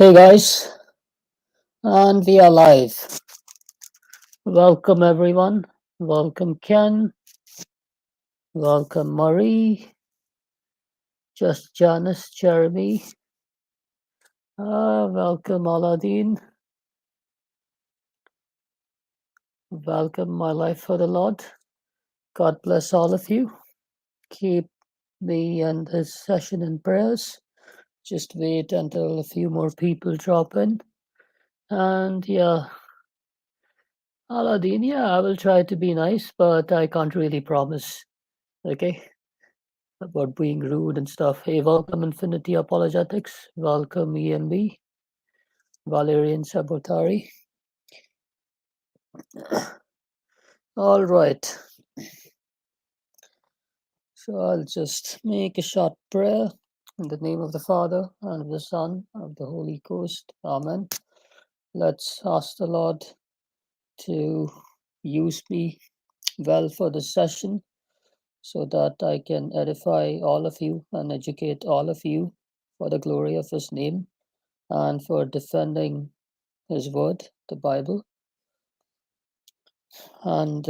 Hey guys, and we are live. Welcome everyone. Welcome Ken. Welcome Marie. Just Janice, Jeremy. Welcome Aladdin. Welcome my life for the Lord. God bless all of you. Keep me and this session in prayers. Just wait until a few more people drop in. And yeah, Aladdin, yeah, I will try to be nice, but I can't really promise. Okay? About being rude and stuff. Hey, welcome Infinity Apologetics. Welcome EMB. Valerian Sabotari. All right. So I'll just make a short prayer in the name of the Father and of the Son and of the Holy Ghost. Amen. Let's ask the Lord to use me well for this session so that I can edify all of you and educate all of you for the glory of His name and for defending His word, the Bible. And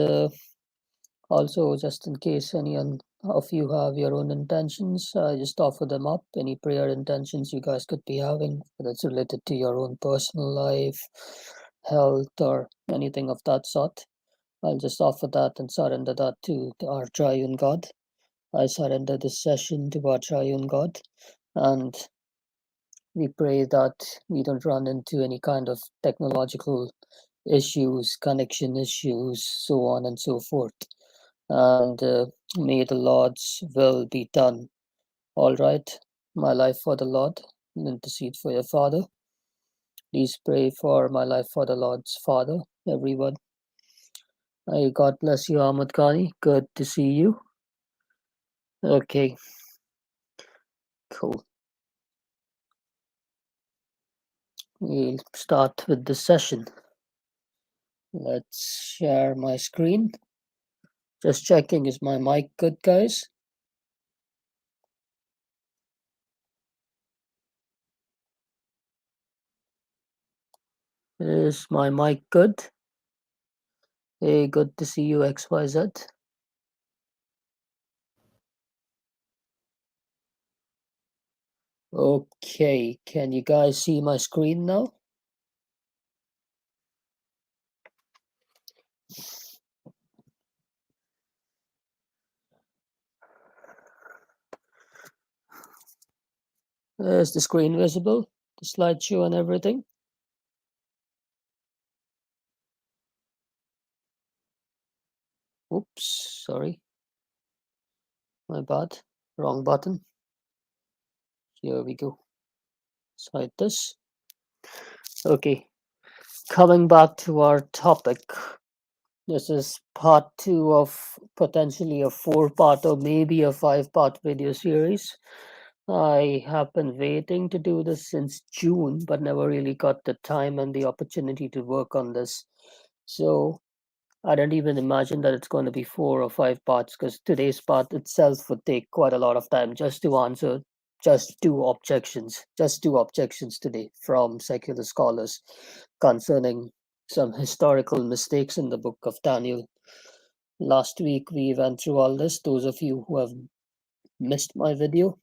also, just in case any of you have your own intentions, just offer them up. Any prayer intentions you guys could be having that's related to your own personal life, health, or anything of that sort. I'll just offer that and surrender that to our triune God. I surrender this session to our triune God, and we pray that we don't run into any kind of technological issues, connection issues, so on and so forth. And may the Lord's will be done. All right, my life for the Lord. Intercede for your father. Please pray for my life for the Lord's Father, everyone. God bless you, Ahmad Khani. Good to see you. Okay, cool. We'll start with the session. Let's share my screen. Just checking, is my mic good, guys? Is my mic good? Hey, good to see you, XYZ. Okay, can you guys see my screen now? Is the screen visible? The slideshow and everything? Oops, sorry. My bad. Wrong button. Here we go. Slide this. Okay, coming back to our topic. This is part 2 of potentially a 4-part or maybe a 5-part video series. I have been waiting to do this since June, but never really got the time and the opportunity to work on this. So I don't even imagine that it's going to be 4 or 5 parts because today's part itself would take quite a lot of time just to answer just two objections today from secular scholars concerning some historical mistakes in the book of Daniel. Last week we went through all this. Those of you who have missed my video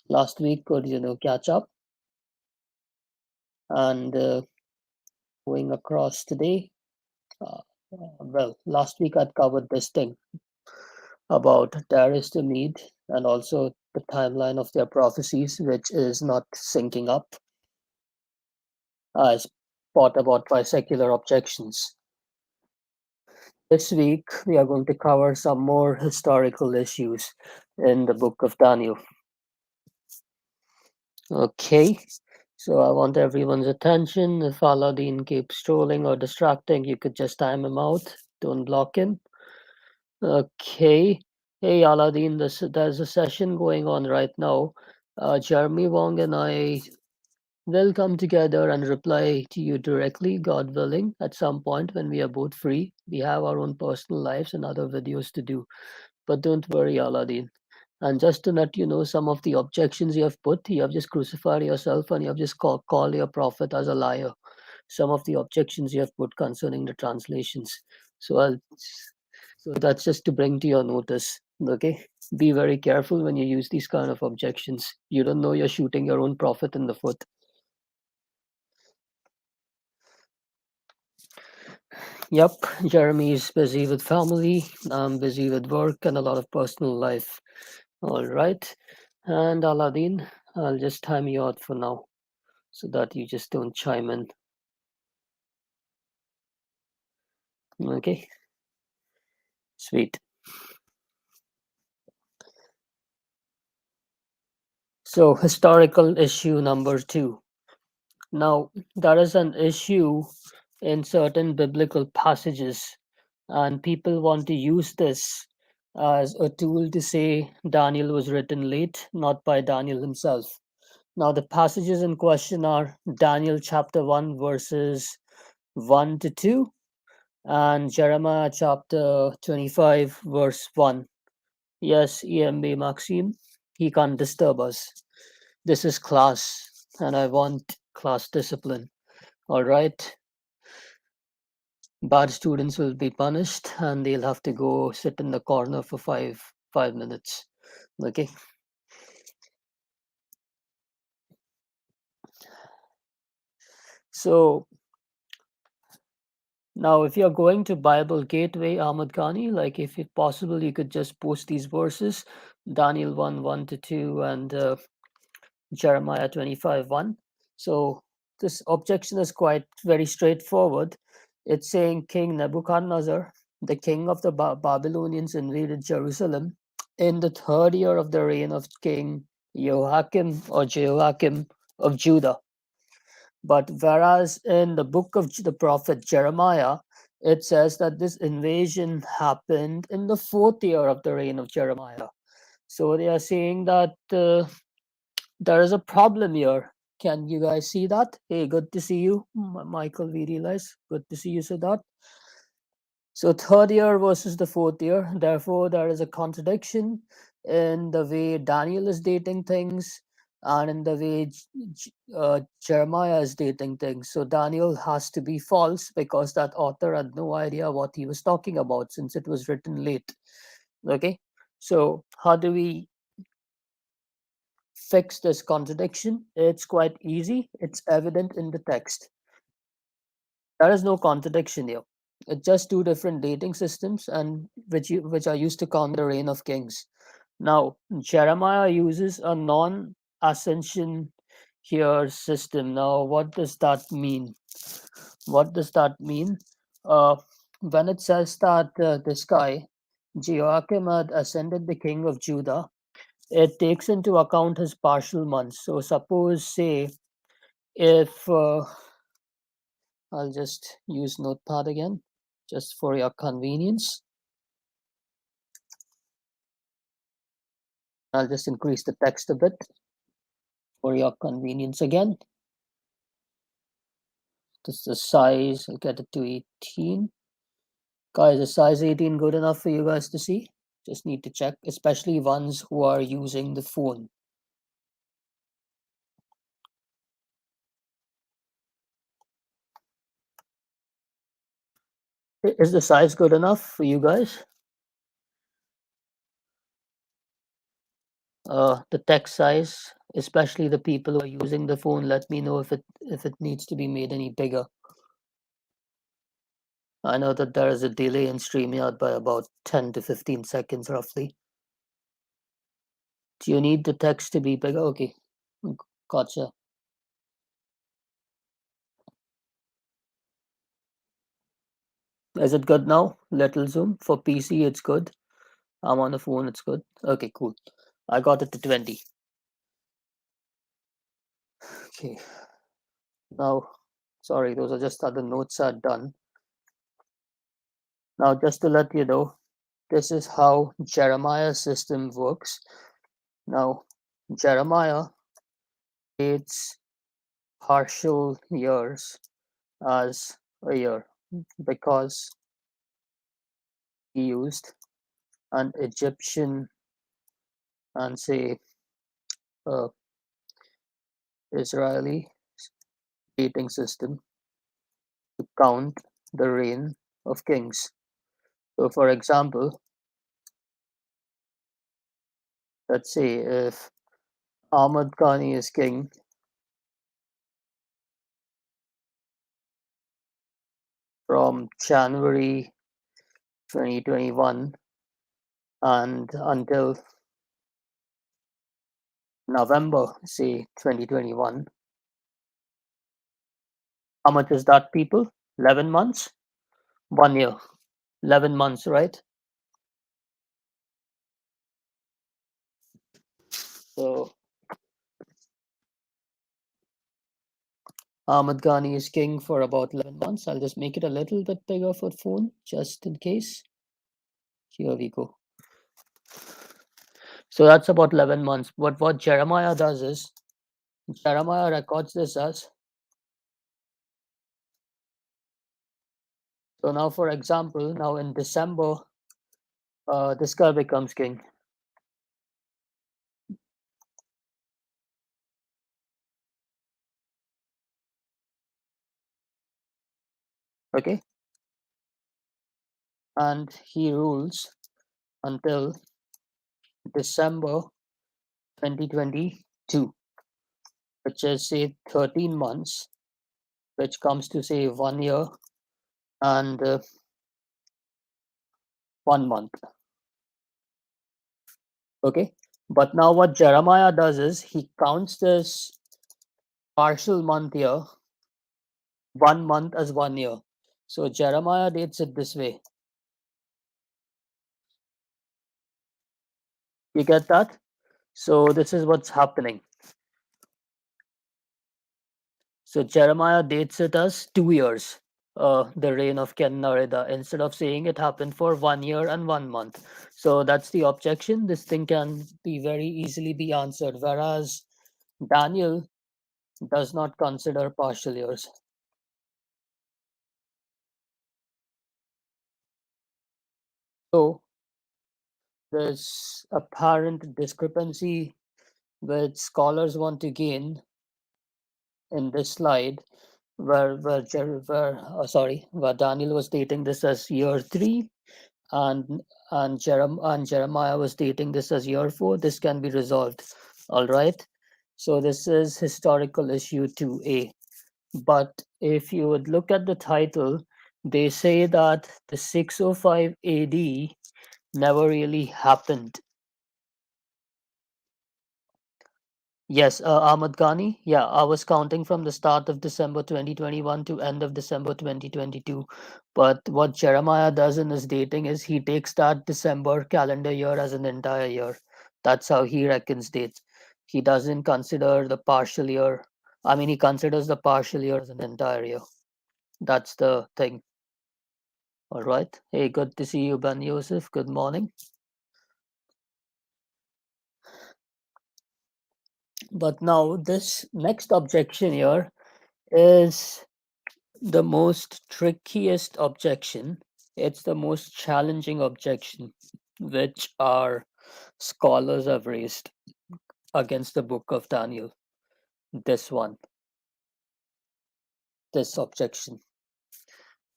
last week could, catch up. And going across today, well, last week I'd covered this thing about Darius the Mede and also the timeline of their prophecies, which is not syncing up, as brought about by secular objections. This week, we are going to cover some more historical issues in the book of Daniel. Okay, so I want everyone's attention. If Aladdin keeps trolling or distracting, you could just time him out. Don't block him. Okay. Hey, Aladdin, there's a session going on right now. Jeremy Wong and I will come together and reply to you directly, God willing, at some point when we are both free. We have our own personal lives and other videos to do. But don't worry, Aladdin. And just to let you know, some of the objections you have put, you have just crucified yourself and you have just called your prophet as a liar. Some of the objections you have put concerning the translations. So so that's just to bring to your notice. Okay, be very careful when you use these kind of objections. You don't know you're shooting your own prophet in the foot. Yep, Jeremy is busy with family. I'm busy with work and a lot of personal life. All right, and Aladdin, I'll just time you out for now so that you just don't chime in. Okay, sweet. So, historical issue number two. Now, there is an issue in certain biblical passages, and people want to use this as a tool to say Daniel was written late, not by Daniel himself. Now, the passages in question are Daniel chapter 1, verses 1 to 2, and Jeremiah chapter 25, verse 1. Yes, EMB Maxim, he can't disturb us. This is class, and I want class discipline. All right. Bad students will be punished, and they'll have to go sit in the corner for five minutes. Okay. So now, if you're going to Bible Gateway, Ahmad Ghani, like if it possible, you could just post these verses, Daniel 1, 1 to 2, and Jeremiah 25, 1. So this objection is quite very straightforward. It's saying King Nebuchadnezzar, the king of the Babylonians, invaded Jerusalem in the third year of the reign of King Jehoiakim or Jehoiakim of Judah. But whereas in the book of the prophet Jeremiah, it says that this invasion happened in the fourth year of the reign of Jeremiah. So they are saying that there is a problem here. Can you guys see that? Hey, good to see you, Michael. We realize. Good to see you, Siddharth. So third year versus the fourth year. Therefore, there is a contradiction in the way Daniel is dating things and in the way Jeremiah is dating things. So Daniel has to be false because that author had no idea what he was talking about since it was written late. Okay. So how do we fix this contradiction? It's quite easy. It's evident in the text. There is no contradiction here. It's just two different dating systems, and which are used to count the reign of kings. Now, Jeremiah uses a non-ascension here system. Now, what does that mean? What does that mean? Uh, when it says that this guy, Jehoiakim, had ascended the king of Judah, it takes into account his partial months. So, suppose, say, if I'll just use Notepad again, just for your convenience. I'll just increase the text a bit for your convenience again. This is the size, I'll get it to 18. Guys, is size 18 good enough for you guys to see? Just need to check, especially ones who are using the phone. Is the size good enough for you guys? The text size, especially the people who are using the phone, let me know if it needs to be made any bigger. I know that there is a delay in StreamYard by about 10 to 15 seconds roughly. Do you need the text to be bigger? Okay, gotcha. Is it good now? Little zoom. For PC, it's good. I'm on the phone, it's good. Okay, cool. I got it to 20. Okay, now, sorry, those are just other notes are done. Now, just to let you know, this is how Jeremiah's system works. Now, Jeremiah dates partial years as a year because he used an Egyptian and say uh, Israeli dating system to count the reign of kings. So, for example, let's say if Ahmad Khani is king from January 2021 and until November, say 2021, how much is that, people? 11 months? 1 year. 11 months, right? So Ahmad Ghani is king for about 11 months. I'll just make it a little bit bigger for phone, just in case. Here we go. So that's about 11 months. But what Jeremiah does is, Jeremiah records this as, so now for example, now in December, this guy becomes king. Okay? And he rules until December 2022, which is say 13 months, which comes to say 1 year and 1 month. Okay, but now what Jeremiah does is he counts this partial month here, 1 month as 1 year. So Jeremiah dates it this way. You get that? So this is what's happening. So Jeremiah dates it as 2 years, the reign of Ken Nareda, instead of saying it happened for 1 year and 1 month. So that's the objection. This thing can be very easily be answered, whereas Daniel does not consider partial years. So there's apparent discrepancy which scholars want to gain in this slide, where Daniel was dating this as year three, and and Jeremiah was dating this as year four. This can be resolved. All right. So this is historical issue 2A. But if you would look at the title, they say that the 605 AD never really happened. Yes, Ahmad Ghani. Yeah, I was counting from the start of December 2021 to end of December 2022. But what Jeremiah does in his dating is he takes that December calendar year as an entire year. That's how he reckons dates. He doesn't consider the partial year. I mean, he considers the partial year as an entire year. That's the thing. All right. Hey, good to see you, Ben Yosef. Good morning. But now, this next objection here is the most trickiest objection. It's the most challenging objection which our scholars have raised against the book of Daniel. This one, this objection.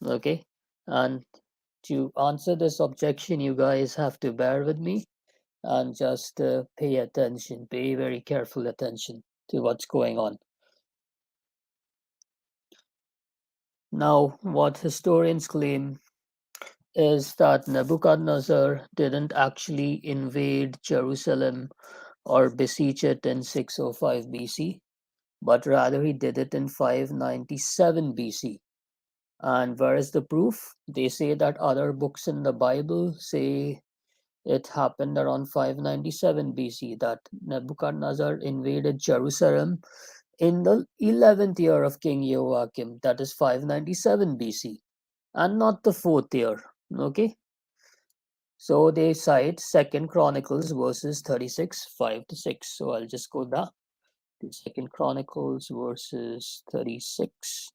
Okay. And to answer this objection, you guys have to bear with me and just pay attention, pay very careful attention to what's going on. Now, what historians claim is that Nebuchadnezzar didn't actually invade Jerusalem or besiege it in 605 BC, but rather he did it in 597 BC. And where is the proof? They say that other books in the Bible say it happened around 597 BC, that Nebuchadnezzar invaded Jerusalem in the 11th year of King Joachim, that is 597 BC, and not the fourth year. Okay, so they cite Second Chronicles verses 36, 5 to 6. So I'll just go back to Second Chronicles verses 36.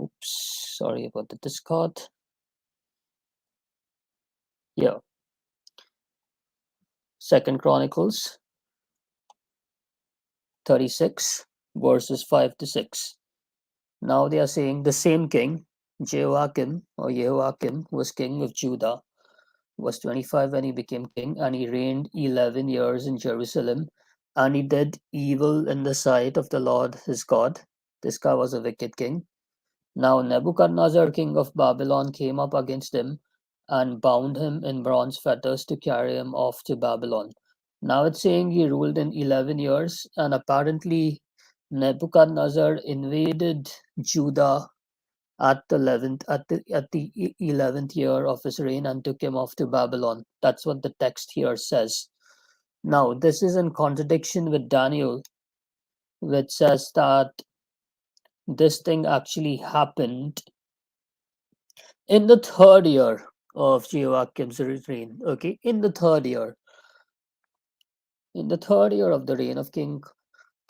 Oops, sorry about the Discord. Yeah. Second Chronicles 36, verses 5 to 6. Now they are saying the same king, Jehoiakim, was king of Judah, was 25 when he became king, and he reigned 11 years in Jerusalem, and he did evil in the sight of the Lord his God. This guy was a wicked king. Now Nebuchadnezzar, king of Babylon, came up against him and bound him in bronze fetters to carry him off to Babylon. Now it's saying he ruled in 11 years, and apparently Nebuchadnezzar invaded Judah at the 11th year of his reign and took him off to Babylon. That's what the text here says. Now, this is in contradiction with Daniel, which says that this thing actually happened in the third year of Jehoiakim's reign. Okay, in the third year. In the third year of the reign of King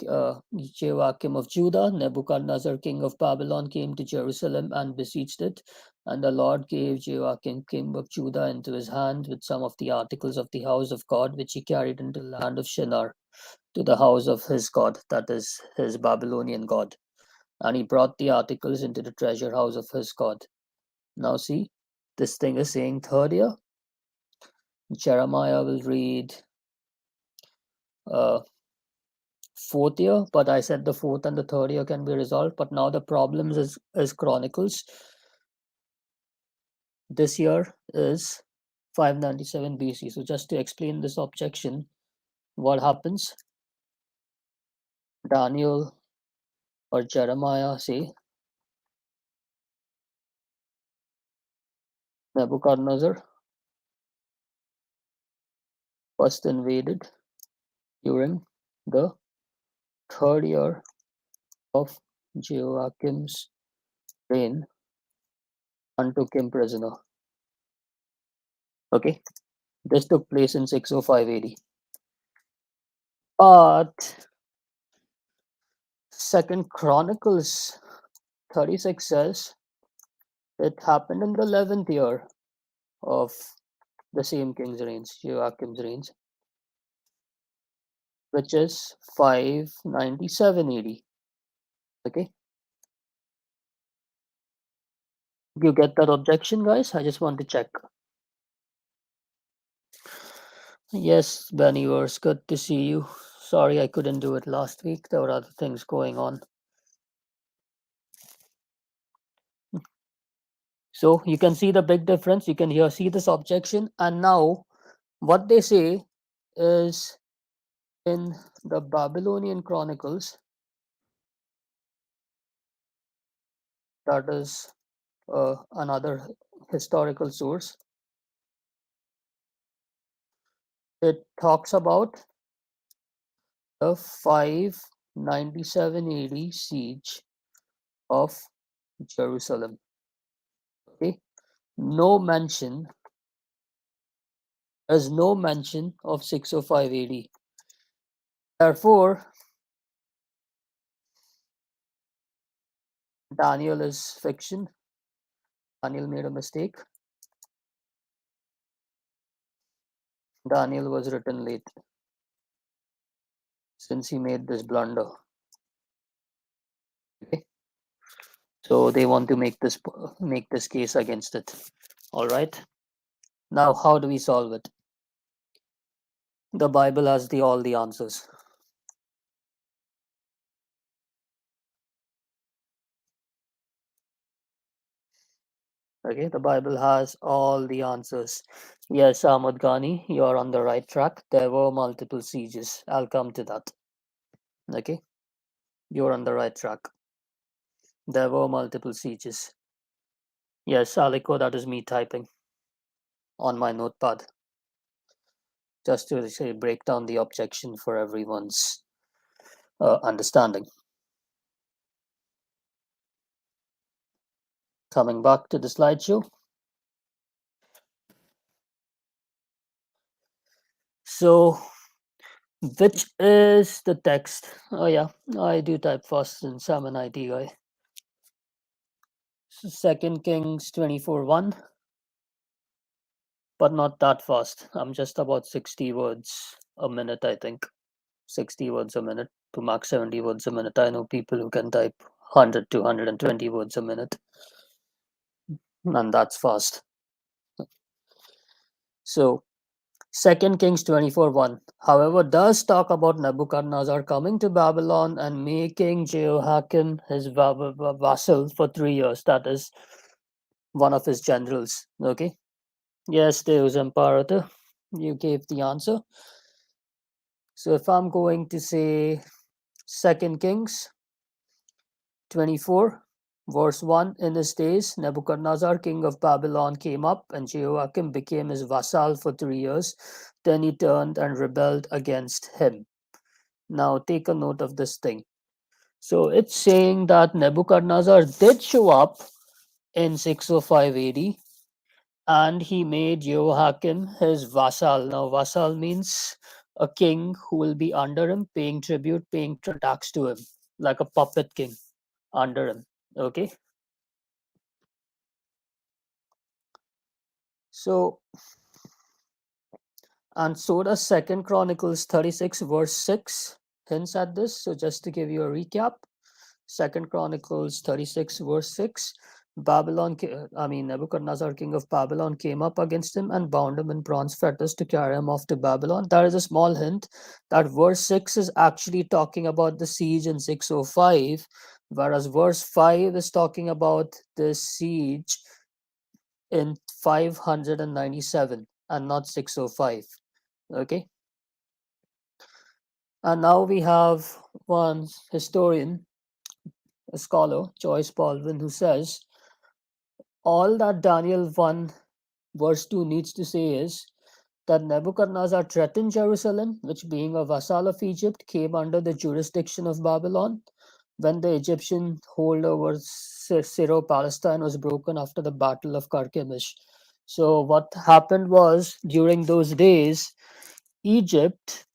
Jehoiakim of Judah, Nebuchadnezzar, king of Babylon, came to Jerusalem and besieged it. And the Lord gave Jehoiakim, king of Judah, into his hand with some of the articles of the house of God, which he carried into the land of Shinar, to the house of his God, that is, his Babylonian God. And he brought the articles into the treasure house of his God. Now, see, this thing is saying third year. Jeremiah will read uh, fourth year, but I said the fourth and the third year can be resolved. But now the problems is Chronicles. This year is 597 BC. So just to explain this objection, what happens? Daniel or Jeremiah say Nebuchadnezzar first invaded during the third year of Jehoiakim's reign and took him prisoner. Okay, this took place in 605 AD. But Second Chronicles 36 says it happened in the 11th year of the same king's reign, Joachim's reign, which is 597 AD. Okay, you get that objection, guys? I just want to check. Yes, Benny Verse, good to see you. Sorry I couldn't do it last week. There were other things going on. So you can see the big difference. You can here see this objection. And now what they say is in the Babylonian Chronicles, that is another historical source, it talks about the 597 AD siege of Jerusalem. Okay, no mention, there's no mention of 605 AD. Therefore, Daniel is fiction. Daniel made a mistake. Daniel was written late since he made this blunder. Okay, so they want to make this case against it. All right. Now, how do we solve it? The Bible has all the answers. Okay, the Bible has all the answers. Yes, Ahmad Ghani, you're on the right track. There were multiple sieges. I'll come to that. Okay, you're on the right track. There were multiple sieges. Yes, Aliko, that is me typing on my notepad. Just to say, break down the objection for everyone's understanding. Coming back to the slideshow. So, which is the text? Oh yeah, I do type fast since I'm an IT guy. So 2 Kings 24:1. but not that fast. I'm just about 60 words a minute, I think. 60 words a minute to max 70 words a minute. I know people who can type 100 to 120 words a minute, and that's fast. So, Second Kings 24:1, however, does talk about Nebuchadnezzar coming to Babylon and making Jehoiakim his vassal for 3 years. That is one of his generals. Okay. Yes, Deus Imperator. You gave the answer. So if I'm going to say Second Kings 24, verse 1, in his days, Nebuchadnezzar, king of Babylon, came up, and Jehoiakim became his vassal for 3 years. Then he turned and rebelled against him. Now take a note of this thing. So it's saying that Nebuchadnezzar did show up in 605 AD, and he made Jehoiakim his vassal. Now, vassal means a king who will be under him, paying tribute, paying tax to him, like a puppet king under him. Okay, so and so does Second Chronicles 36 verse 6 hints at this. So just to give you a recap, Second Chronicles 36 verse 6, Nebuchadnezzar, king of Babylon, came up against him and bound him in bronze fetters to carry him off to Babylon. There is a small hint that verse 6 is actually talking about the siege in 605, whereas verse 5 is talking about the siege in 597 and not 605. Okay. And now we have one historian, a scholar, Joyce Baldwin, who says all that Daniel 1 verse 2 needs to say is that Nebuchadnezzar threatened Jerusalem, which being a vassal of Egypt, came under the jurisdiction of Babylon when the Egyptian hold over Syro-Palestine was broken after the Battle of Carchemish. So what happened was during those days, Egypt,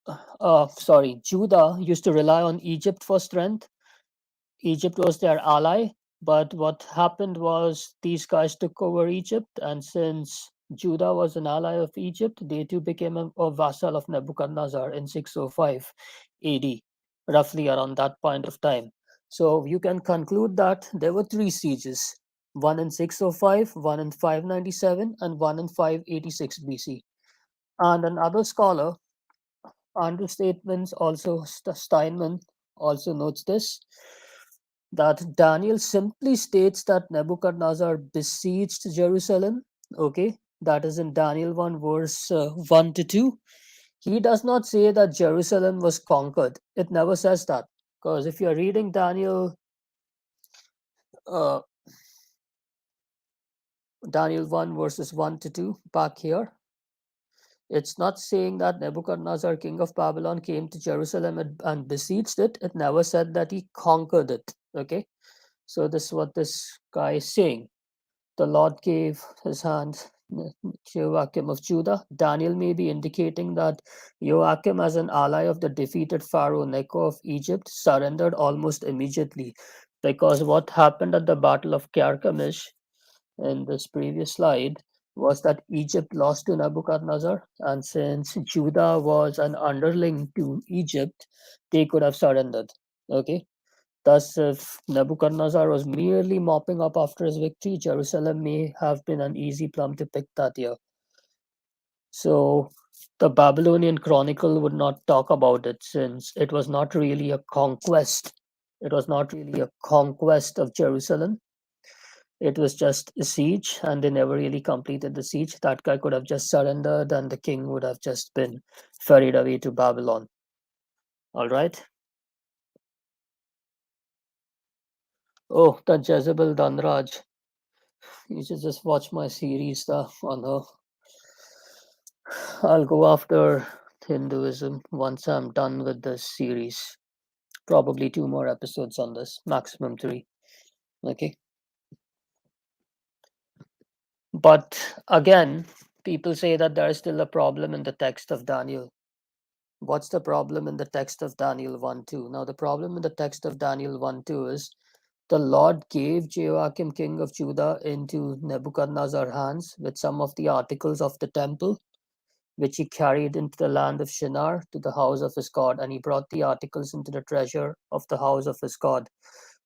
Judah used to rely on Egypt for strength. Egypt was their ally, but what happened was these guys took over Egypt, and since Judah was an ally of Egypt, they too became a vassal of Nebuchadnezzar in 605 AD, roughly around that point of time. So you can conclude that there were three sieges, one in 605, one in 597, and one in 586 BC. And another scholar, Andrew Statements, also Steinman, also notes this, that Daniel simply states that Nebuchadnezzar besieged Jerusalem. Okay, that is in Daniel 1, verse 1 to 2. He does not say that Jerusalem was conquered. It never says that. Because if you're reading uh, Daniel 1, verses 1 to 2, back here, it's not saying that Nebuchadnezzar, king of Babylon, came to Jerusalem and besieged it. It never said that he conquered it. Okay, so this is what this guy is saying. The Lord gave his hand to Joachim of Judah. Daniel may be indicating that Joachim, as an ally of the defeated Pharaoh Necho of Egypt, surrendered almost immediately. Because what happened at the Battle of Carchemish in this previous slide was that Egypt lost to Nebuchadnezzar, and since Judah was an underling to Egypt, they could have surrendered. Okay, thus, if Nebuchadnezzar was merely mopping up after his victory, Jerusalem may have been an easy plum to pick that year. So, the Babylonian Chronicle would not talk about it since it was not really a conquest. It was not really a conquest of Jerusalem. It was just a siege, and they never really completed the siege. That guy could have just surrendered, and the king would have just been ferried away to Babylon. All right. Oh, the Jezebel Danraj. You should just watch my series on her. I'll go after Hinduism once I'm done with this series. Probably two more episodes on this, maximum three. Okay. But again, people say that there is still a problem in the text of Daniel. What's the problem in the text of Daniel 1 2? Now, the problem in the text of Daniel 1 2 is The Lord gave Jehoiakim king of Judah into Nebuchadnezzar's hands with some of the articles of the temple, which he carried into the land of Shinar to the house of his God, and he brought the articles into the treasure of the house of his God.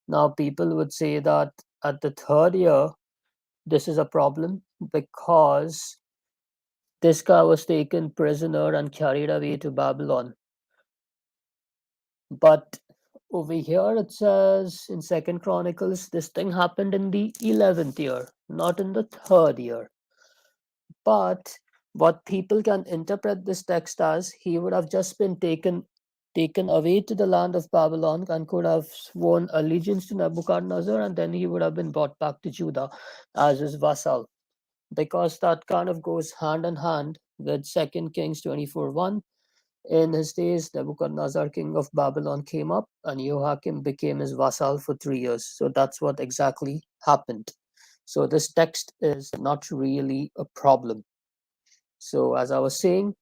Now, people would say that at the third year, this is a problem because this guy was taken prisoner and carried away to Babylon. But over here it says in Second Chronicles, this thing happened in the 11th year, not in the third year. But what people can interpret this text as, he would have just been taken away to the land of Babylon and could have sworn allegiance to Nebuchadnezzar, and then he would have been brought back to Judah as his vassal. Because that kind of goes hand in hand with 2 Kings 24:1. In his days, Nebuchadnezzar, king of Babylon, came up, and Jehoiakim became his vassal for 3 years. So that's what exactly happened. So this text is not really a problem. So as I was saying,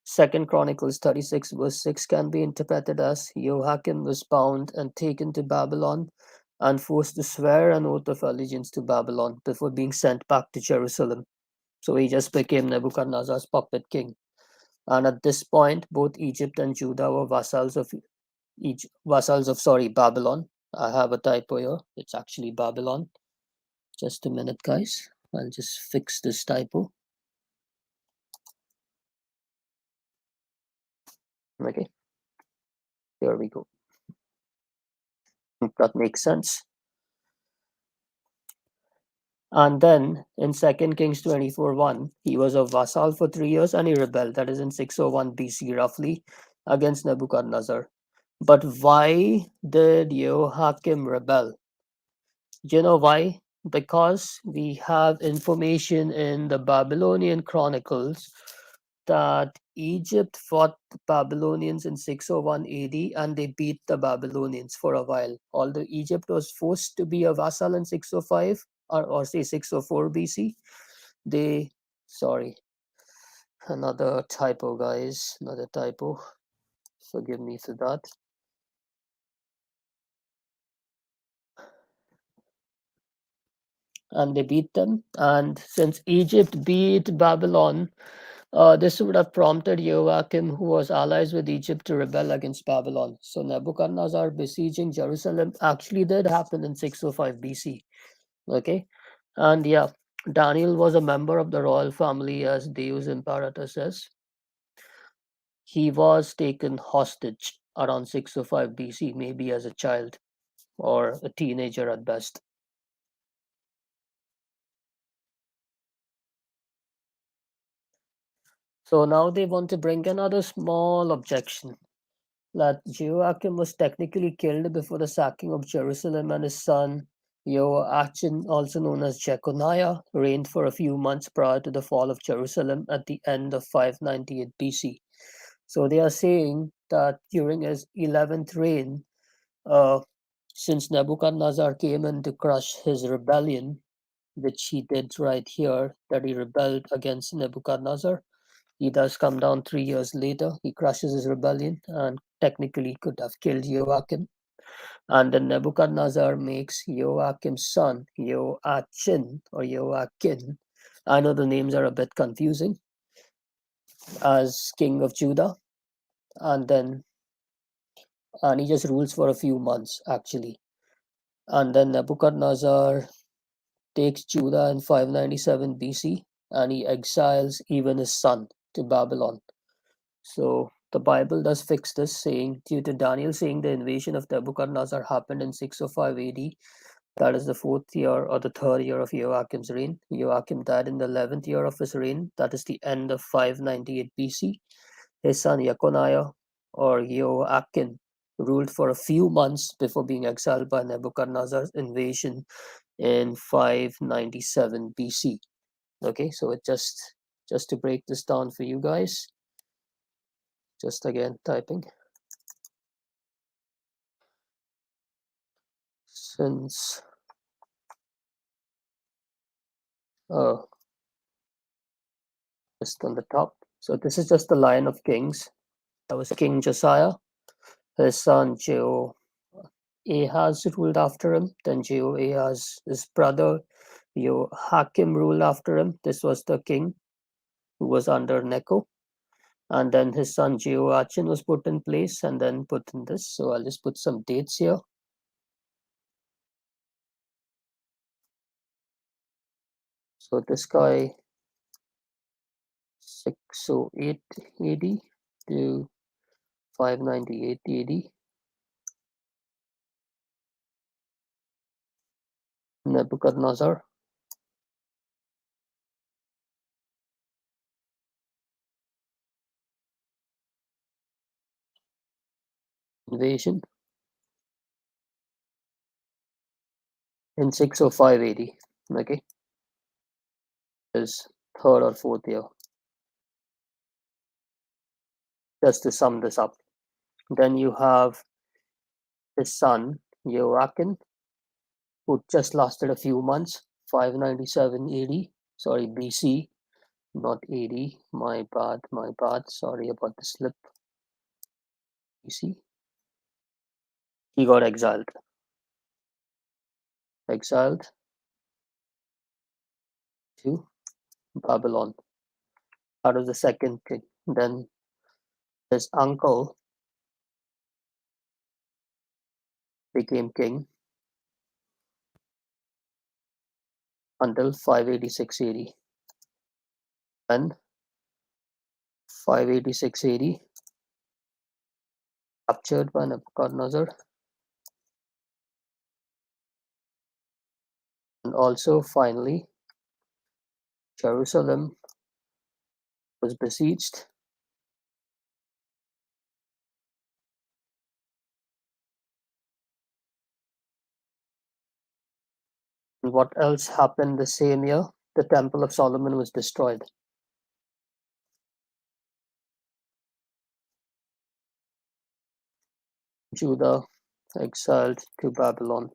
Second Chronicles 36 verse 6 can be interpreted as Jehoiakim was bound and taken to Babylon and forced to swear an oath of allegiance to Babylon before being sent back to Jerusalem. So he just became Nebuchadnezzar's puppet king. And at this point, both Egypt and Judah were Babylon. I have a typo here. It's actually Babylon. Just a minute, guys. I'll just fix this typo. Okay, here we go. That makes sense. And then in 2 Kings 24:1, he was a vassal for 3 years and he rebelled. That is in 601 BC, roughly, against Nebuchadnezzar. But why did Jehoiakim rebel? Do you know why? Because we have information in the Babylonian Chronicles that Egypt fought the Babylonians in 601 AD and they beat the Babylonians for a while. Although Egypt was forced to be a vassal in 605 or say 604 BC, they, sorry, another typo, guys, another typo. Forgive me for that. And they beat them. And since Egypt beat Babylon, this would have prompted Jehoiakim, who was allies with Egypt, to rebel against Babylon. So Nebuchadnezzar besieging Jerusalem actually did happen in 605 BC. Okay, and yeah, Daniel was a member of the royal family, as Deus Imperator says. He was taken hostage around 605 BC, maybe as a child or a teenager at best. So now they want to bring another small objection that Jehoiakim was technically killed before the sacking of Jerusalem, and his son Joachim, also known as Jeconiah, reigned for a few months prior to the fall of Jerusalem at the end of 598 BC. So they are saying that during his 11th reign, uh, since Nebuchadnezzar came in to crush his rebellion, which he did right here, that he rebelled against Nebuchadnezzar, he does come down 3 years later. He crushes his rebellion and technically could have killed Joachim. And then Nebuchadnezzar makes Joachim's son, Joachim or Joachim. I know the names are a bit confusing, as king of Judah. And he just rules for a few months actually. And then Nebuchadnezzar takes Judah in 597 BC and he exiles even his son to Babylon. So the Bible does fix this, saying, due to Daniel saying the invasion of Nebuchadnezzar happened in 605 AD, that is the fourth year or the third year of Joachim's reign. Joachim died in the 11th year of his reign, that is the end of 598 BC. His son Jeconiah or Joachim ruled for a few months before being exiled by Nebuchadnezzar's invasion in 597 BC. Okay, so it just to break this down for you guys, just again typing. Since just on the top. So this is just the line of kings. That was King Josiah, his son Jehoiakim, Ahaz ruled after him. Then Jehoahaz, his brother Jehoiakim, ruled after him. This was the king who was under Necho. And then his son Jehoiachin was put in place and then put in this. So I'll just put some dates here. So this guy, 608 AD to 598 AD. Nebuchadnezzar. Invasion in 605 AD. Okay, is third or fourth year. Just to sum this up. Then you have his son Joachim, who just lasted a few months, 597 AD. Sorry, BC, not AD. My bad, my bad. Sorry about the slip. BC. He got exiled to Babylon. That was the second king. Then his uncle became king until 586 AD. Then 586 AD, captured by Nebuchadnezzar, and also finally Jerusalem was besieged. And what else happened the same year? The Temple of Solomon was destroyed. Judah exiled to Babylon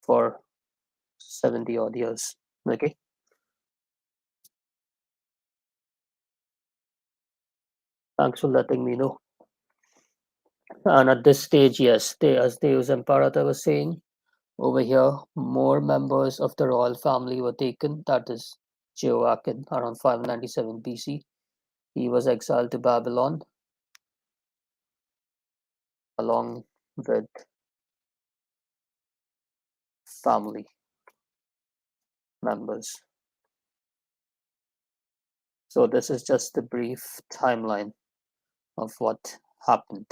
for 70 odd years. Okay. Thanks for letting me know. And at this stage, yes, as Deus Imperator was saying, over here, more members of the royal family were taken. That is Jehoiakim around 597 BC. He was exiled to Babylon along with family members. So this is just a brief timeline of what happened,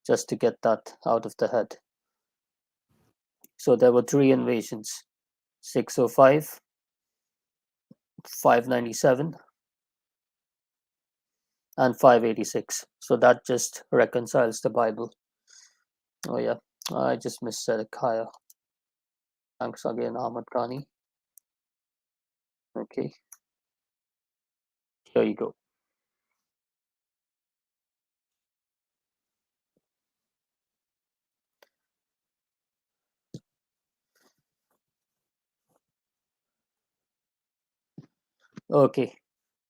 just to get that out of the head. So there were three invasions: 605, 597, and 586. So that just reconciles the Bible. Oh yeah, I just missed Zedekiah. Thanks again, Ahmad Khani. Okay, here you go. Okay,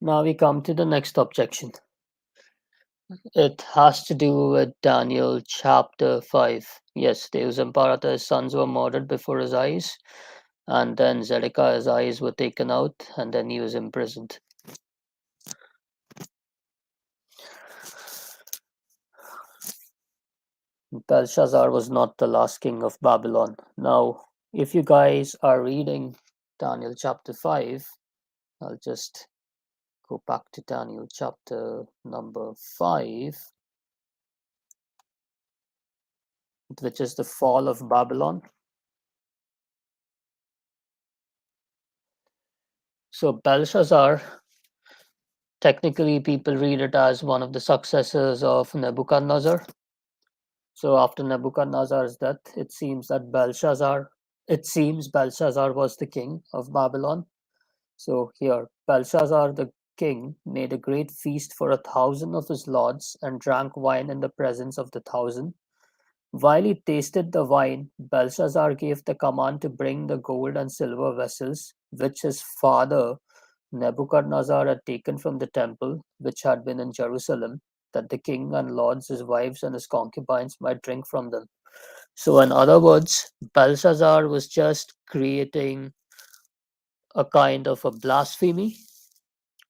now we come to the next objection. It has to do with Daniel chapter 5. Yes, Deus Imperator's sons were murdered before his eyes, and then Zedekiah's eyes were taken out, and then he was imprisoned. Belshazzar was not the last king of Babylon. Now, if you guys are reading Daniel chapter 5, I'll just go back to Daniel chapter number 5, which is the fall of Babylon. So Belshazzar, technically people read it as one of the successors of Nebuchadnezzar. So after Nebuchadnezzar's death, it seems Belshazzar was the king of Babylon. So here, Belshazzar the king made a great feast for 1,000 of his lords and drank wine in the presence of the 1,000. While he tasted the wine, Belshazzar gave the command to bring the gold and silver vessels which his father Nebuchadnezzar had taken from the temple which had been in Jerusalem, that the king and lords, his wives, and his concubines might drink from them. So, in other words, Belshazzar was just creating a kind of a blasphemy,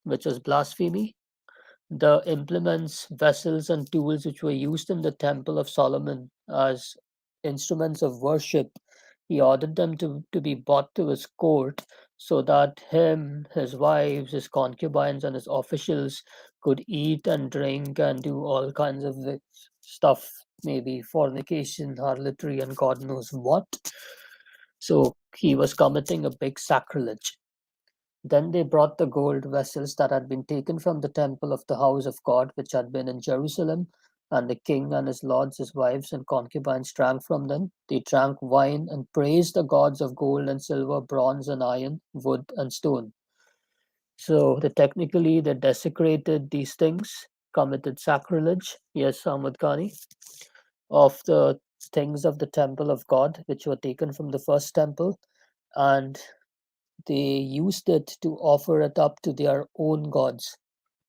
which was blasphemy. The implements, vessels, and tools which were used in the Temple of Solomon as instruments of worship, he ordered them to be brought to his court so that him, his wives, his concubines, and his officials could eat and drink and do all kinds of stuff, maybe fornication, harlotry, and God knows what. So he was committing a big sacrilege. Then they brought the gold vessels that had been taken from the temple of the house of God, which had been in Jerusalem, and the king and his lords, his wives, and concubines drank from them. They drank wine and praised the gods of gold and silver, bronze and iron, wood and stone. So technically they desecrated these things, committed sacrilege, yes, Ahmad Ghani, of the things of the temple of God, which were taken from the first temple, and they used it to offer it up to their own gods,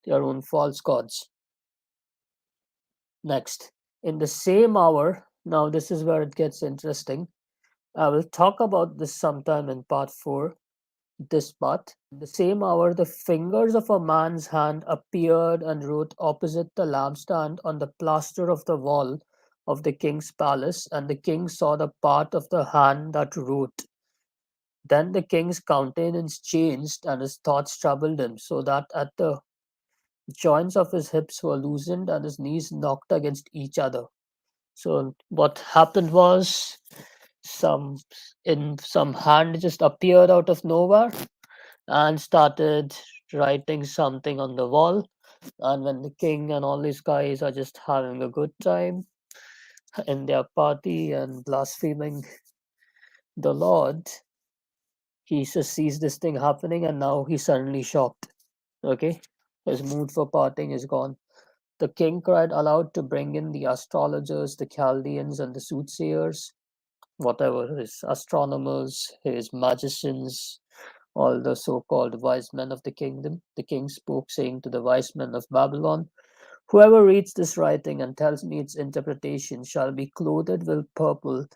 their own false gods. Next, in the same hour, now this is where it gets interesting. I will talk about this sometime in part 4, this part. In the same hour, the fingers of a man's hand appeared and wrote opposite the lampstand on the plaster of the wall of the king's palace, and the king saw the part of the hand that wrote. Then the king's countenance changed, and his thoughts troubled him, so that at the joints of his hips were loosened and his knees knocked against each other. So what happened was some some hand just appeared out of nowhere and started writing something on the wall. And when the king and all these guys are just having a good time in their party and blaspheming the Lord, he just sees this thing happening and now he's suddenly shocked. Okay, his mood for parting is gone. The king cried aloud to bring in the astrologers, the Chaldeans, and the soothsayers, whatever, his astronomers, his magicians, all the so called wise men of the kingdom. The king spoke, saying to the wise men of Babylon, whoever reads this writing and tells me its interpretation shall be clothed with purple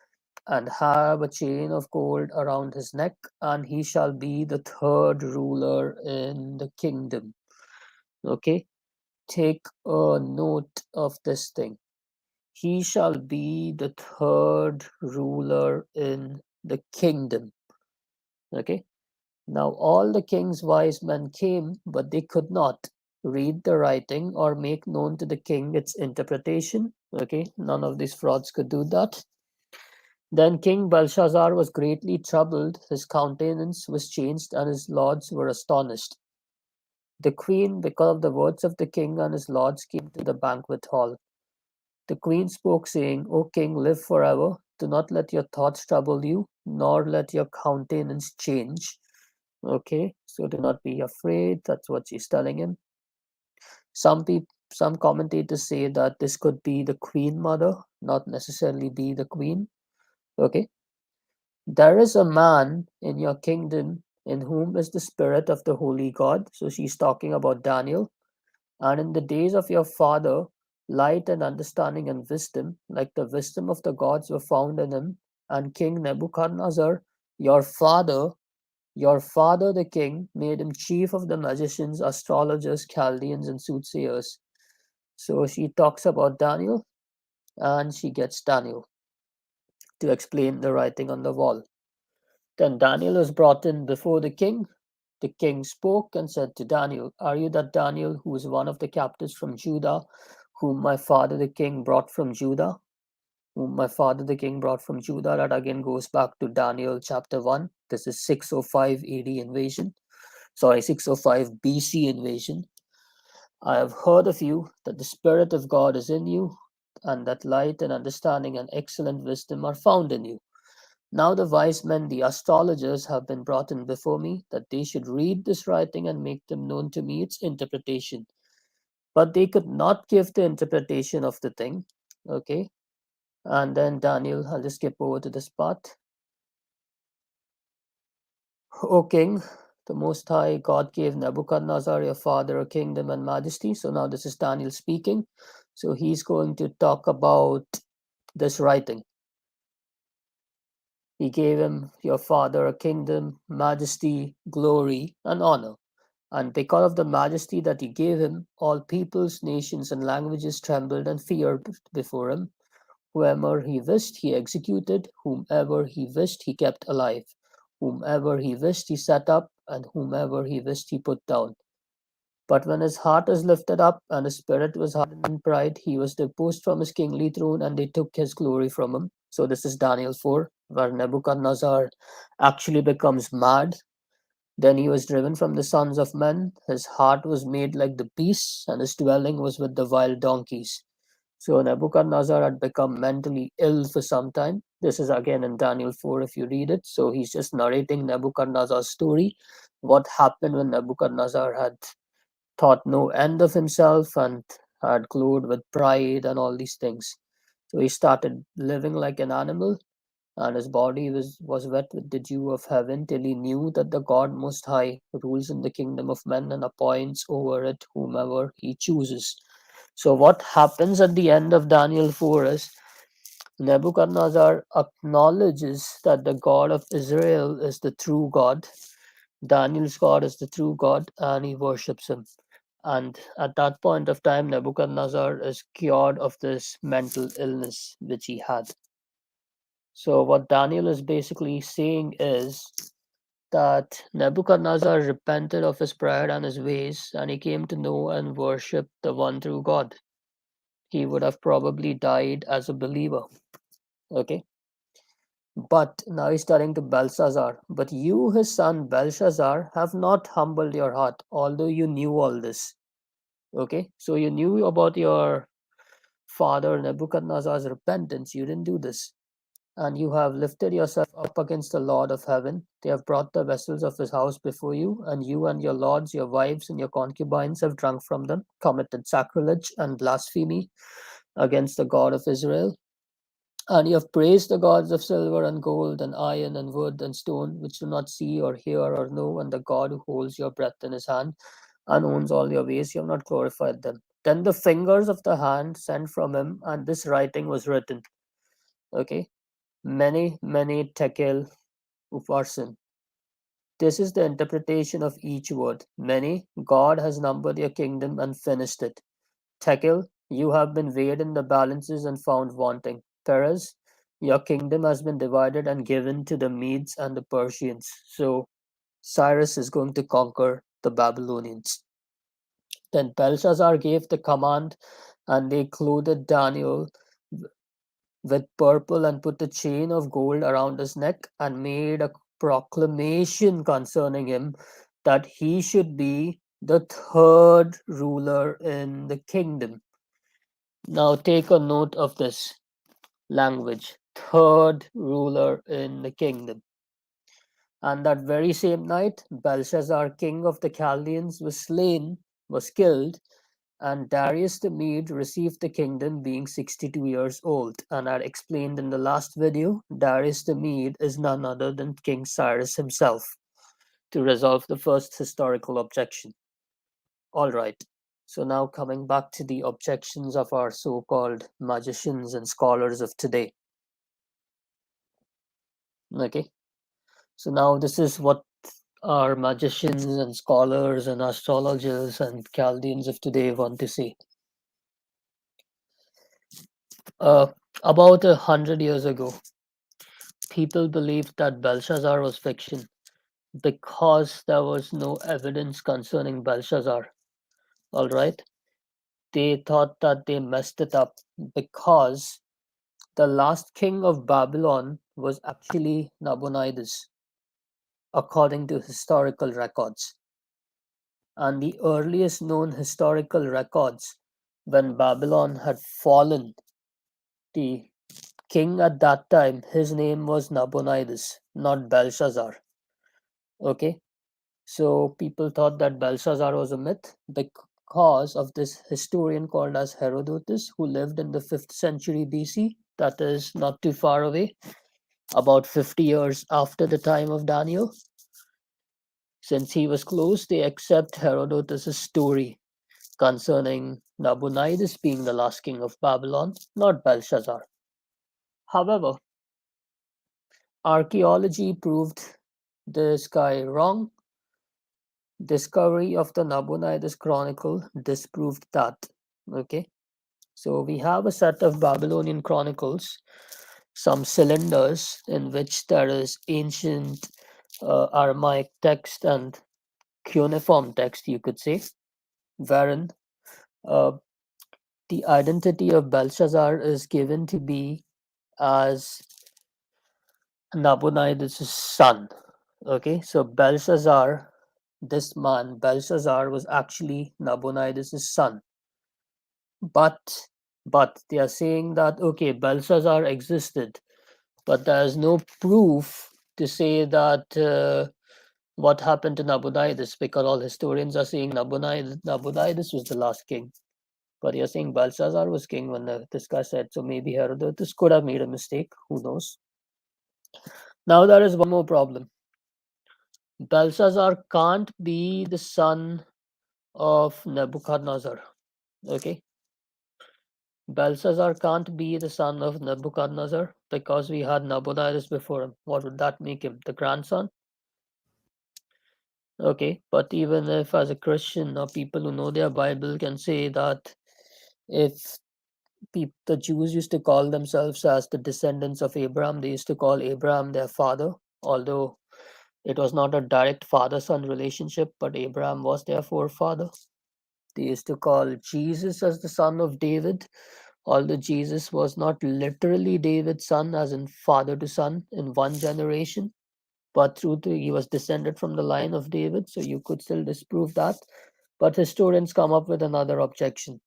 and have a chain of gold around his neck, and he shall be the third ruler in the kingdom. Okay, take a note of this thing. He shall be the third ruler in the kingdom. Okay, now all the king's wise men came, but they could not read the writing or make known to the king its interpretation. Okay, none of these frauds could do that. Then King Belshazzar was greatly troubled, his countenance was changed, and his lords were astonished. The queen, because of the words of the king and his lords, came to the banquet hall. The queen spoke, saying, O king, live forever. Do not let your thoughts trouble you, nor let your countenance change. Okay, so do not be afraid. That's what she's telling him. Some commentators say that this could be the queen mother, not necessarily be the queen. Okay, there is a man in your kingdom in whom is the spirit of the holy God. So she's talking about Daniel. And in the days of your father, light and understanding and wisdom, like the wisdom of the gods, were found in him. And King Nebuchadnezzar, your father, your father the king, made him chief of the magicians, astrologers, Chaldeans, and soothsayers. So she talks about Daniel, and she gets Daniel to explain the writing on the wall. Then Daniel was brought in before the king. The king spoke and said to Daniel, are you that Daniel who is one of the captives from Judah, whom my father the king brought from Judah? Whom my father the king brought from Judah. That again goes back to Daniel chapter 1. This is 605 AD invasion. Sorry, 605 BC invasion. I have heard of you that the Spirit of God is in you, and that light and understanding and excellent wisdom are found in you. Now the wise men, the astrologers, have been brought in before me, that they should read this writing and make them known to me its interpretation. But they could not give the interpretation of the thing. Okay. And then Daniel, I'll just skip over to this part. O king, the Most High God gave Nebuchadnezzar, your father, a kingdom and majesty. So now this is Daniel speaking. So he's going to talk about this writing. He gave him, your father, a kingdom, majesty, glory, and honor. And because of the majesty that he gave him, all peoples, nations, and languages trembled and feared before him. Whomever he wished, he executed. Whomever he wished, he kept alive. Whomever he wished, he set up. And whomever he wished, he put down. But when his heart was lifted up and his spirit was hardened in pride, he was deposed from his kingly throne and they took his glory from him. So, this is Daniel 4, where Nebuchadnezzar actually becomes mad. Then he was driven from the sons of men. His heart was made like the beasts, and his dwelling was with the wild donkeys. So Nebuchadnezzar had become mentally ill for some time. This is again in Daniel 4 if you read it. So he's just narrating Nebuchadnezzar's story, what happened when Nebuchadnezzar had thought no end of himself and had glowed with pride and all these things. So he started living like an animal, and his body was wet with the dew of heaven till he knew that the God Most High rules in the kingdom of men and appoints over it whomever he chooses. So, what happens at the end of Daniel 4 is Nebuchadnezzar acknowledges that the God of Israel is the true God. Daniel's God is the true God, and he worships him. And at that point of time, Nebuchadnezzar is cured of this mental illness which he had. So, what Daniel is basically saying is that Nebuchadnezzar repented of his pride and his ways, and he came to know and worship the one true God. He would have probably died as a believer. Okay. But now he's turning to Belshazzar. But you, his son Belshazzar, have not humbled your heart, although you knew all this. Okay. So you knew about your father Nebuchadnezzar's repentance. You didn't do this. And you have lifted yourself up against the Lord of heaven. They have brought the vessels of his house before you, and you and your lords, your wives, and your concubines have drunk from them, committed sacrilege and blasphemy against the God of Israel. And you have praised the gods of silver and gold and iron and wood and stone, which do not see or hear or know, and the God who holds your breath in his hand and owns all your ways. You have not glorified them. Then the fingers of the hand sent from him, and this writing was written. Okay. Many tekel upharsin. This is the interpretation of each word. Many, God has numbered your kingdom and finished it. Tekel, you have been weighed in the balances and found wanting. Perez, your kingdom has been divided and given to the Medes and the Persians. So Cyrus is going to conquer the Babylonians. Then Belshazzar gave the command, and they clothed Daniel with purple and put a chain of gold around his neck and made a proclamation concerning him that he should be the third ruler in the kingdom. Now take a note of this language, third ruler in the kingdom. And that very same night, Belshazzar, king of the Chaldeans, was killed, and Darius the Mede received the kingdom being 62 years old. And I explained in the last video, Darius the Mede is none other than King Cyrus himself to resolve the first historical objection. All right. So now coming back to the objections of our so-called magicians and scholars of today. Okay. So now this is what our magicians and scholars and astrologers and Chaldeans of today want to say. Uh, about 100 years ago, people believed that Belshazzar was fiction because there was no evidence concerning Belshazzar. All right. They thought that they messed it up because the last king of Babylon was actually Nabonidus, according to historical records. And the earliest known historical records when Babylon had fallen, the king at that time, his name was Nabonidus, not Belshazzar. Okay, so people thought that Belshazzar was a myth because of this historian called as Herodotus, who lived in the 5th century BC. That is not too far away, about 50 years after the time of Daniel. Since he was close, they accept Herodotus' story concerning Nabonidus being the last king of Babylon, not Belshazzar. However, archaeology proved this guy wrong. Discovery of the Nabonidus Chronicle disproved that. Okay, so we have a set of Babylonian chronicles, some cylinders in which there is ancient Aramaic text and cuneiform text, you could say, wherein uh, the identity of Belshazzar is given to be as Nabonidus' son. Okay, so Belshazzar, this man, Belshazzar, was actually Nabonidus' son. But they are saying that okay, Belshazzar existed, but there is no proof to say that what happened to Nabonidus, because all historians are saying Nabonidus was the last king. But you're saying Belshazzar was king when this guy said, so maybe Herodotus could have made a mistake. Who knows? Now there is one more problem. Belshazzar can't be the son of Nebuchadnezzar. Okay? Belshazzar can't be the son of Nebuchadnezzar because we had Nabonidus before him. What would that make him? The grandson? Okay, but even if as a Christian or people who know their Bible can say that if the Jews used to call themselves as the descendants of Abraham, they used to call Abraham their father, although it was not a direct father son relationship, but Abraham was their forefather. They used to call Jesus as the son of David, although Jesus was not literally David's son, as in father to son in one generation, but he was descended from the line of David, so you could still disprove that. But historians come up with another objection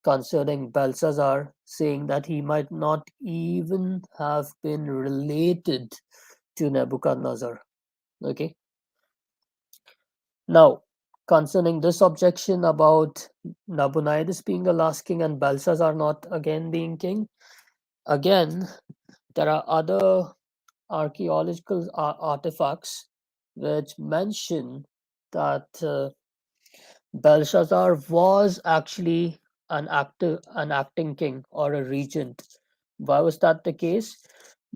concerning Belshazzar, saying that he might not even have been related to Nebuchadnezzar. Okay. Now, concerning this objection about Nabonidus being the last king and Belshazzar not again being king, again, there are other archaeological artifacts which mention that Belshazzar was actually an acting king or a regent. Why was that the case?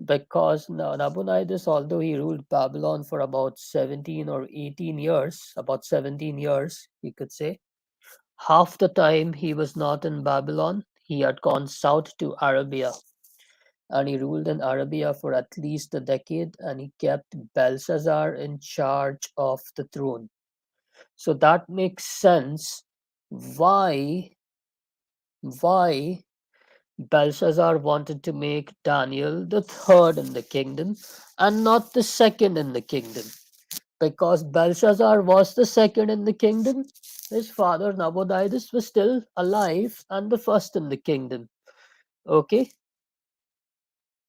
Because Nabonidus, although he ruled Babylon for about 17 or 18 years, about 17 years, you could say, half the time he was not in Babylon, he had gone south to Arabia, and he ruled in Arabia for at least a decade, and he kept Belshazzar in charge of the throne. So that makes sense why Belshazzar wanted to make Daniel the third in the kingdom and not the second in the kingdom. Because Belshazzar was the second in the kingdom, his father Nabonidus was still alive and the first in the kingdom. Okay?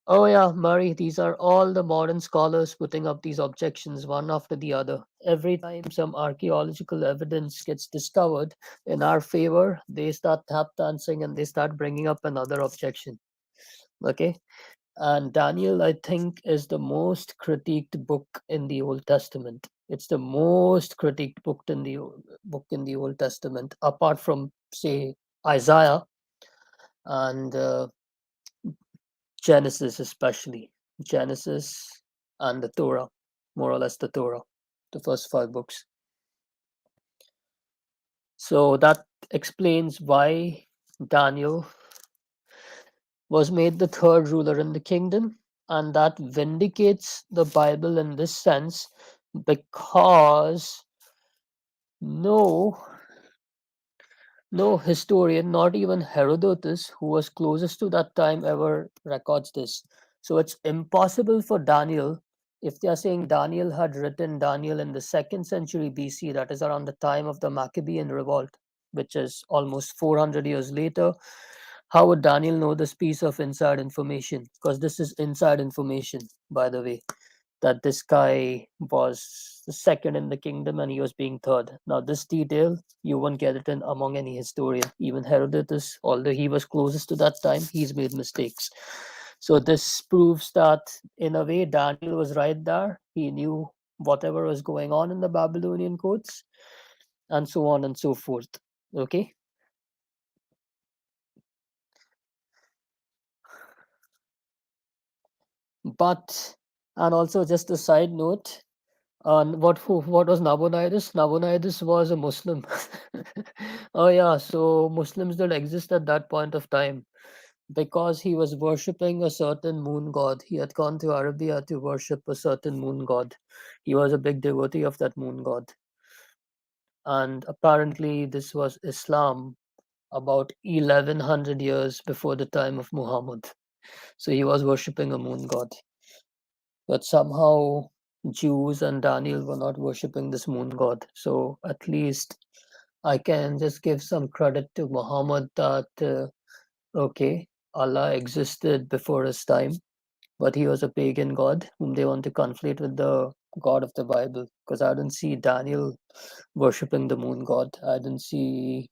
Oh, yeah, Murray, these are all the modern scholars putting up these objections one after the other. Every time some archaeological evidence gets discovered in our favor, they start tap dancing and they start bringing up another objection. Okay? And Daniel, I think, is the most critiqued book in the Old Testament. It's the most critiqued book in the Old Testament, apart from, say, Isaiah and Genesis, especially Genesis and the Torah, more or less the Torah, the first five books. So that explains why Daniel was made the third ruler in the kingdom, and that vindicates the Bible in this sense because no no historian, not even Herodotus, who was closest to that time, ever records this. So it's impossible for Daniel, if they are saying Daniel had written Daniel in the 2nd century BC, that is around the time of the Maccabean revolt, which is almost 400 years later, how would Daniel know this piece of inside information? Because this is inside information, by the way, that this guy was the second in the kingdom and he was being third. Now, this detail, you won't get it in among any historian. Even Herodotus, although he was closest to that time, he's made mistakes. So this proves that, in a way, Daniel was right there. He knew whatever was going on in the Babylonian courts, and so on and so forth. Okay. But, and also just a side note, what was Nabonidus? Nabonidus was a Muslim. Oh yeah, so Muslims did exist at that point of time because he was worshipping a certain moon god. He had gone to Arabia to worship a certain moon god. He was a big devotee of that moon god. And apparently, this was Islam about 1100 years before the time of Muhammad. So he was worshipping a moon god. But somehow Jews and Daniel were not worshipping this moon god. So at least I can just give some credit to Muhammad that, okay, Allah existed before his time, but he was a pagan god whom they want to conflate with the God of the Bible. Because I didn't see Daniel worshipping the moon god. I didn't see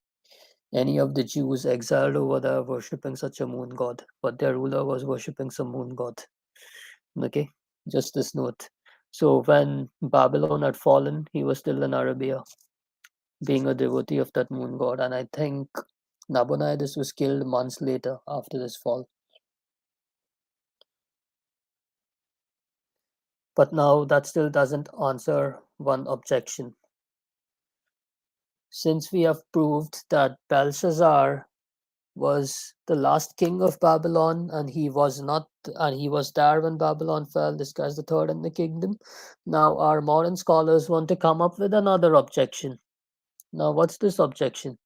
any of the Jews exiled over there worshipping such a moon god, but their ruler was worshipping some moon god. Okay, just this note. So when Babylon had fallen, he was still in Arabia, being a devotee of that moon god, and I think Nabonidus was killed months later after this fall. But now that still doesn't answer one objection. Since we have proved that Belshazzar was the last king of Babylon, and he was not, and he was there when Babylon fell. This guy's the third in the kingdom. Now, our modern scholars want to come up with another objection. Now, what's this objection?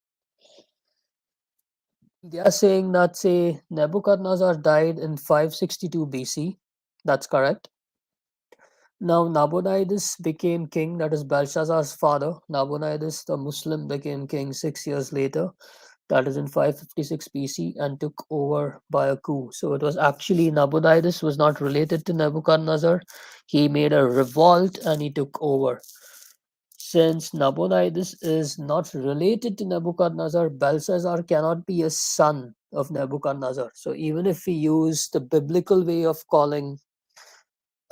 They are saying that, say, Nebuchadnezzar died in 562 BC. That's correct. Now, Nabonidus became king, that is Belshazzar's father. Nabonidus, the Muslim, became king 6 years later, that is in 556 BC, and took over by a coup. So it was actually Nabonidus was not related to Nebuchadnezzar. He made a revolt and he took over. Since Nabonidus is not related to Nebuchadnezzar, Belshazzar cannot be a son of Nebuchadnezzar. So even if we use the biblical way of calling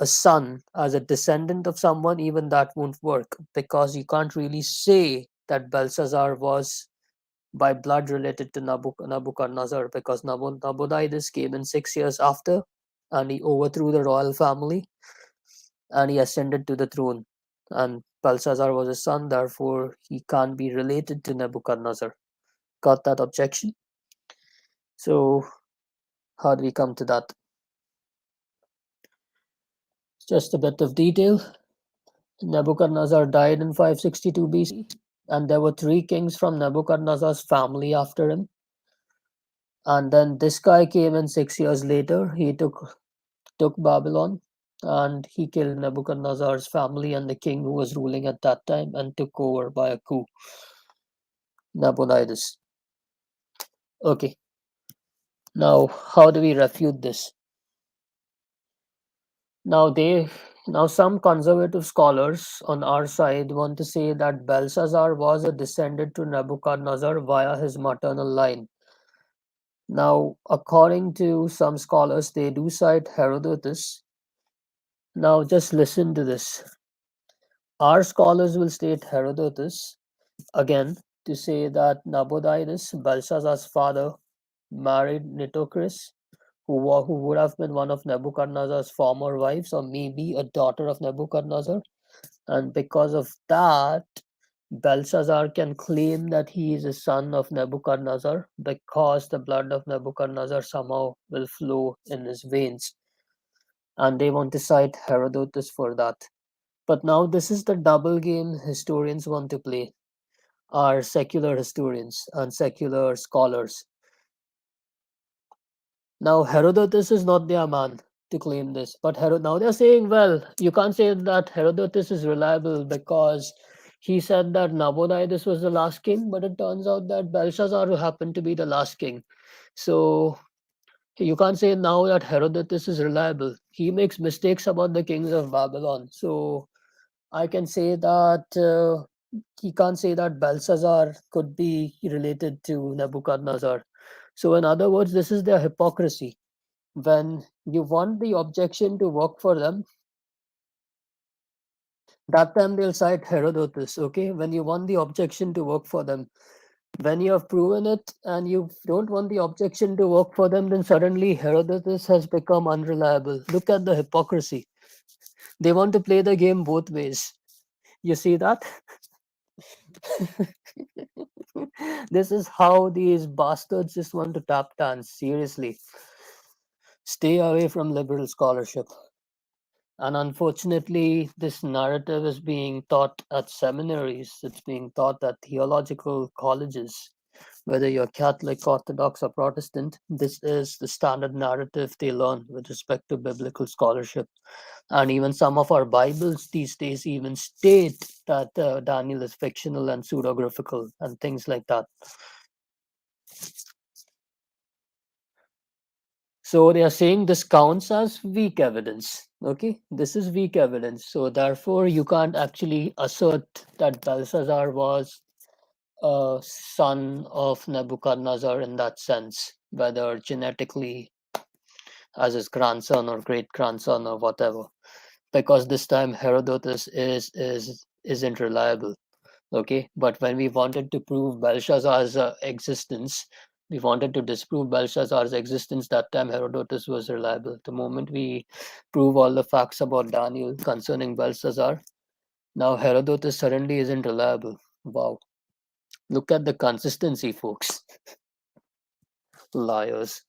a son as a descendant of someone, even that won't work because you can't really say that Belshazzar was by blood related to Nabucodonosor because Nabonidus came in 6 years after and he overthrew the royal family and he ascended to the throne. And Belshazzar was his son, therefore he can't be related to Nebuchadnezzar. Got that objection? So, how do we come to that? Just a bit of detail. Nebuchadnezzar died in 562 BC, and there were three kings from Nebuchadnezzar's family after him. And then this guy came in 6 years later. He took Babylon, and he killed Nebuchadnezzar's family and the king who was ruling at that time, and took over by a coup. Nabonidus. Okay. Now, how do we refute this? Now they now some conservative scholars on our side want to say that Belshazzar was a descendant to Nebuchadnezzar via his maternal line. Now, according to some scholars, they do cite Herodotus. Now, just listen to this. Our scholars will state Herodotus again to say that Nabonidus, Belshazzar's father, married Nitocris, who would have been one of Nebuchadnezzar's former wives, or maybe a daughter of Nebuchadnezzar. And because of that, Belshazzar can claim that he is a son of Nebuchadnezzar because the blood of Nebuchadnezzar somehow will flow in his veins. And they want to cite Herodotus for that. But now, this is the double game historians want to play, are secular historians and secular scholars. Now, Herodotus is not their man to claim this, but now they're saying, well, you can't say that Herodotus is reliable because he said that Nabonidus was the last king, but it turns out that Belshazzar happened to be the last king. So you can't say now that Herodotus is reliable. He makes mistakes about the kings of Babylon. So I can say that he can't say that Belshazzar could be related to Nebuchadnezzar. So, in other words, this is their hypocrisy. When you want the objection to work for them, That time they'll cite Herodotus, okay? When you want the objection to work for them. When you have proven it and you don't want the objection to work for them, then suddenly Herodotus has become unreliable. Look at the hypocrisy. They want to play the game both ways. You see that? This is how these bastards just want to tap dance. Seriously. Stay away from liberal scholarship. And unfortunately, this narrative is being taught at seminaries, it's being taught at theological colleges. Whether you're Catholic, Orthodox, or Protestant, this is the standard narrative they learn with respect to biblical scholarship. And even some of our Bibles these days even state that Daniel is fictional and pseudographical and things like that. So they are saying this counts as weak evidence. Okay, this is weak evidence. So therefore, you can't actually assert that Belshazzar was a son of Nebuchadnezzar in that sense, whether genetically as his grandson or great grandson or whatever, because this time Herodotus isn't reliable. Okay, but when we wanted to prove Belshazzar's existence, we wanted to disprove Belshazzar's existence. That time Herodotus was reliable. The moment we prove all the facts about Daniel concerning Belshazzar, now Herodotus suddenly isn't reliable. Wow, look at the consistency, folks. Liars.